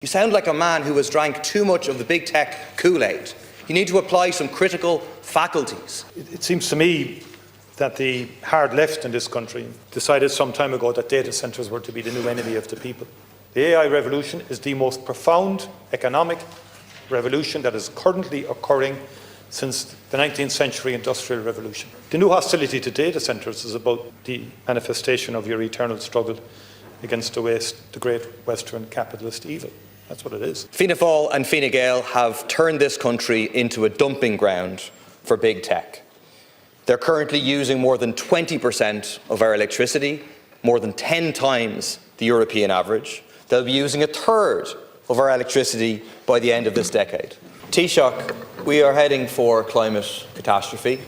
You sound like a man who has drank too much of the big tech Kool-Aid. You need to apply some critical faculties. It seems to me that the hard left in this country decided some time ago that data centres were to be the new enemy of the people. The AI revolution is the most profound economic revolution that is currently occurring since the 19th century industrial revolution. The new hostility to data centres is about the manifestation of your eternal struggle against the great Western capitalist evil. That's what it is. Fianna Fáil and Fine Gael have turned this country into a dumping ground for big tech. They're currently using more than 20% of our electricity, more than 10 times the European average. They'll be using a third of our electricity by the end of this decade. Taoiseach, we are heading for climate catastrophe.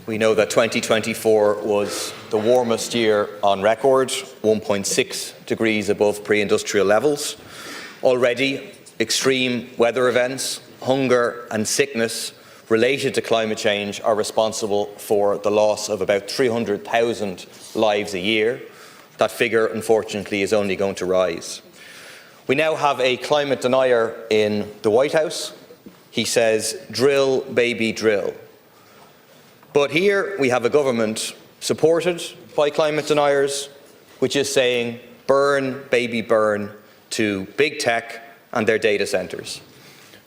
We know that 2024 was the warmest year on record, 1.6 degrees above pre-industrial levels. Already, extreme weather events, hunger and sickness related to climate change are responsible for the loss of about 300,000 lives a year. That figure, unfortunately, is only going to rise. We now have a climate denier in the White House. He says, drill, baby, drill. But here we have a government supported by climate deniers, which is saying, burn, baby, burn, to big tech and their data centres.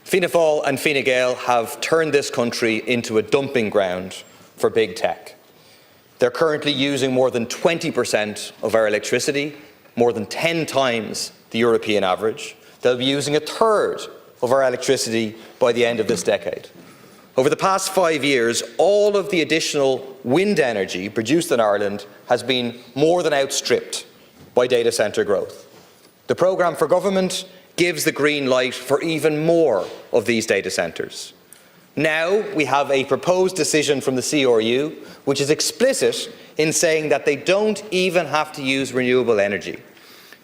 Fianna Fáil and Fine Gael have turned this country into a dumping ground for big tech. They're currently using more than 20% of our electricity, more than 10 times the European average. They'll be using a third of our electricity by the end of this decade. Over the past 5 years, all of the additional wind energy produced in Ireland has been more than outstripped by data centre growth. The programme for government gives the green light for even more of these data centres. Now we have a proposed decision from the CRU which is explicit in saying that they don't even have to use renewable energy.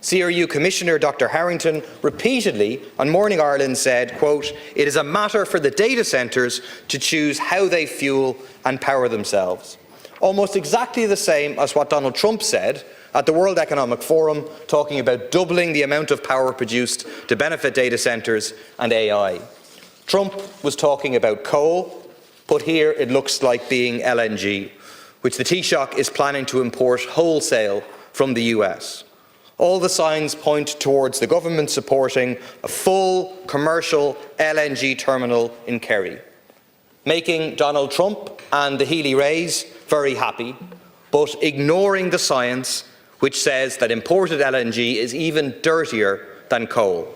CRU Commissioner Dr Harrington repeatedly on Morning Ireland said, quote, "It is a matter for the data centres to choose how they fuel and power themselves." Almost exactly the same as what Donald Trump said at the World Economic Forum, talking about doubling the amount of power produced to benefit data centres and AI. Trump was talking about coal, but here it looks like being LNG, which the Taoiseach is planning to import wholesale from the US. All the signs point towards the government supporting a full commercial LNG terminal in Kerry, making Donald Trump and the Healy-Raes very happy, but ignoring the science which says that imported LNG is even dirtier than coal.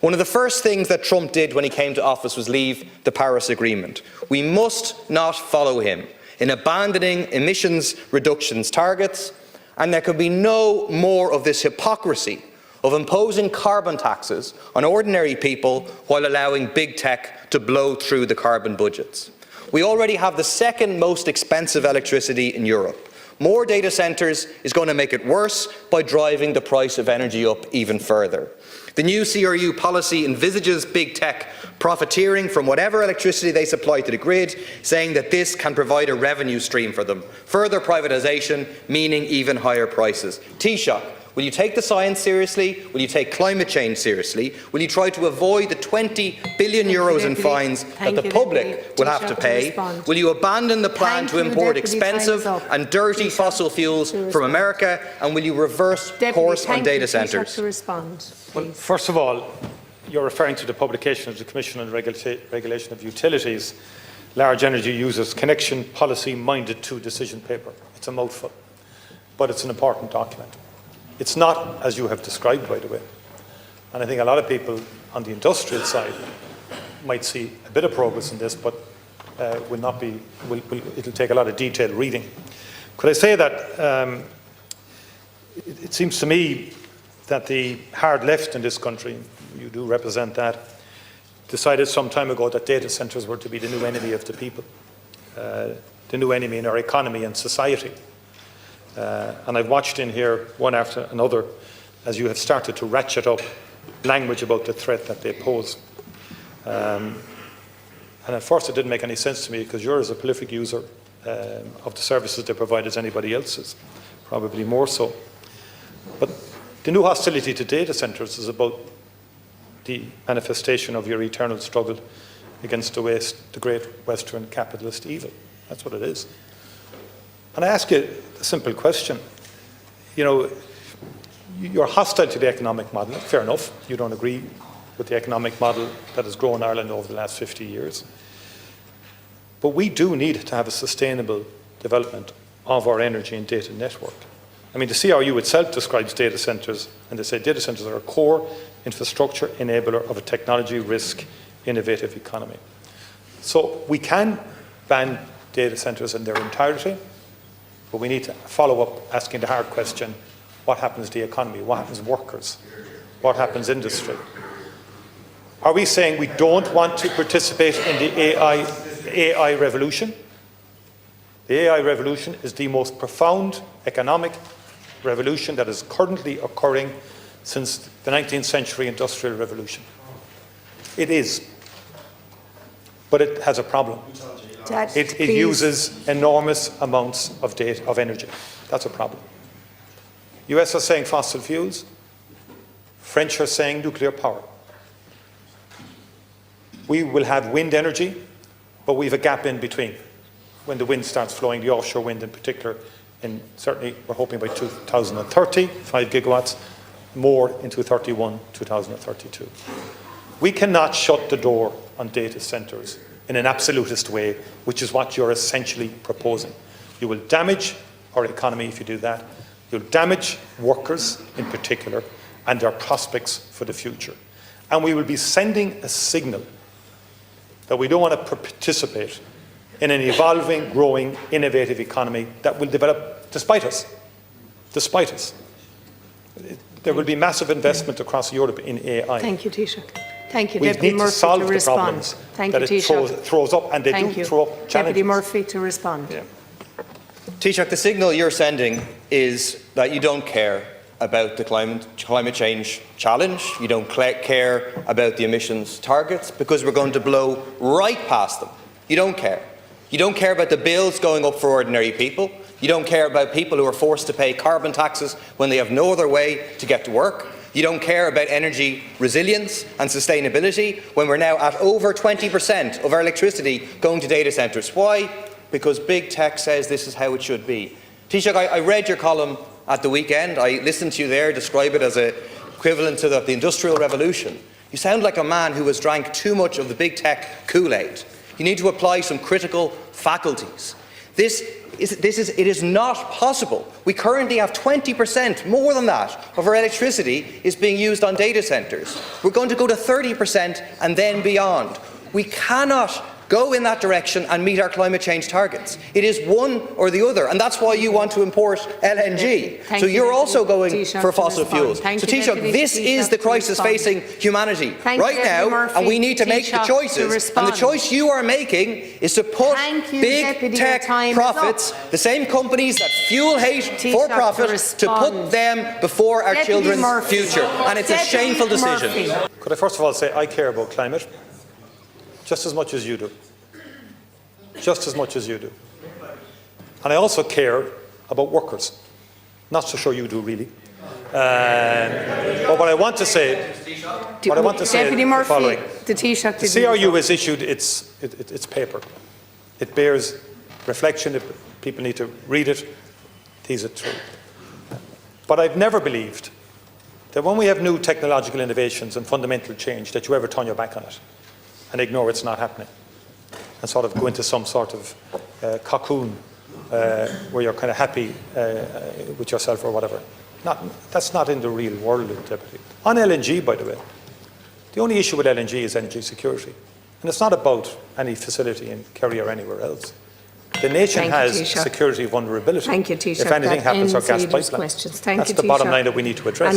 One of the first things that Trump did when he came to office was leave the Paris Agreement. We must not follow him in abandoning emissions reductions targets, and there could be no more of this hypocrisy of imposing carbon taxes on ordinary people while allowing big tech to blow through the carbon budgets. We already have the second most expensive electricity in Europe. More data centres is going to make it worse by driving the price of energy up even further. The new CRU policy envisages big tech profiteering from whatever electricity they supply to the grid, saying that this can provide a revenue stream for them. Further privatisation, meaning even higher prices. Taoiseach, will you take the science seriously? Will you take climate change seriously? Will you try to avoid the 20 billion euros in fines that the public will have to pay? Will you abandon the plan to import expensive and dirty fossil fuels from America? And will you reverse course on data centres? Well, first of all, you're referring to the publication of the Commission on Regulation of Utilities, Large Energy Users Connection Policy Minded to Decision Paper. It's a mouthful, but it's an important document. It's not as you have described, by the way. And I think a lot of people on the industrial side might see a bit of progress in this, but it'll take a lot of detailed reading. Could I say that it seems to me that the hard left in this country, you do represent that, decided some time ago that data centres were to be the new enemy of the people, the new enemy in our economy and society. And I've watched in here, one after another, as you have started to ratchet up language about the threat that they pose. And at first it didn't make any sense to me, because you're as a prolific user of the services they provide as anybody else is, probably more so. But the new hostility to data centres is about the manifestation of your eternal struggle against the great Western capitalist evil. That's what it is. And I ask you a simple question. You know, you're hostile to the economic model. Fair enough. You don't agree with the economic model that has grown Ireland over the last 50 years. But we do need to have a sustainable development of our energy and data network. I mean, the CRU itself describes data centres, and they say data centres are a core infrastructure enabler of a technology risk innovative economy. So we can ban data centres in their entirety, but we need to follow up asking the hard question: what happens to the economy? What happens to workers? What happens to industry? Are we saying we don't want to participate in the AI revolution? The AI revolution is the most profound economic revolution that is currently occurring since the 19th century industrial revolution. It is. But it has a problem. It uses enormous amounts of energy. That's a problem. US are saying fossil fuels. French are saying nuclear power. We will have wind energy, but we have a gap in between. When the wind starts flowing, the offshore wind in particular, and certainly we're hoping by 2030, 5 gigawatts, more in 2031, 2032. We cannot shut the door on data centres in an absolutist way, which is what you're essentially proposing. You will damage our economy if you do that. You'll damage workers in particular and their prospects for the future. And we will be sending a signal that we don't want to participate in an evolving, growing, innovative economy that will develop despite us. Despite us. There will be massive investment across Europe in AI. Thank you, Taoiseach. Thank you, We Deputy need Murphy, to solve to the respond. problems Thank that you, it Taoiseach. throws up, and they do throw up challenges. Deputy Murphy, to respond. Yeah. Taoiseach, the signal you're sending is that you don't care about the climate change challenge. You don't care about the emissions targets because we're going to blow right past them. You don't care. You don't care about the bills going up for ordinary people. You don't care about people who are forced to pay carbon taxes when they have no other way to get to work. You don't care about energy resilience and sustainability when we're now at over 20% of our electricity going to data centres. Why? Because big tech says this is how it should be. Taoiseach, I read your column at the weekend. I listened to you there describe it as an equivalent to the Industrial Revolution. You sound like a man who has drank too much of the big tech Kool-Aid. You need to apply some critical faculties. It is not possible. We currently have 20%, more than that, of our electricity is being used on data centres. We're going to go to 30% and then beyond. We cannot go in that direction and meet our climate change targets. It is one or the other, and that's why you want to import LNG. So you're also going for fossil fuels. So Taoiseach, this is the crisis facing humanity right now, and we need to make the choices. And the choice you are making is to put big tech profits, the same companies that fuel hate for profit, to put them before our children's future. And it's a shameful decision. Could I first of all say I care about climate just as much as you do. Just as much as you do. And I also care about workers. Not so sure you do, really. But what I want to say, Deputy is the following. the Taoiseach, The CRU has issued its paper. It bears reflection. People need to read it. These are true. But I've never believed that when we have new technological innovations and fundamental change, that you ever turn your back on it and ignore it's not happening, and sort of go into some sort of cocoon where you're kind of happy with yourself or whatever. That's not in the real world, Deputy. On LNG, by the way, the only issue with LNG is energy security. And it's not about any facility in Kerry or anywhere else. The nation has security vulnerability. Thank you, Taoiseach. If anything happens, our gas pipeline. That's the bottom line that we need to address.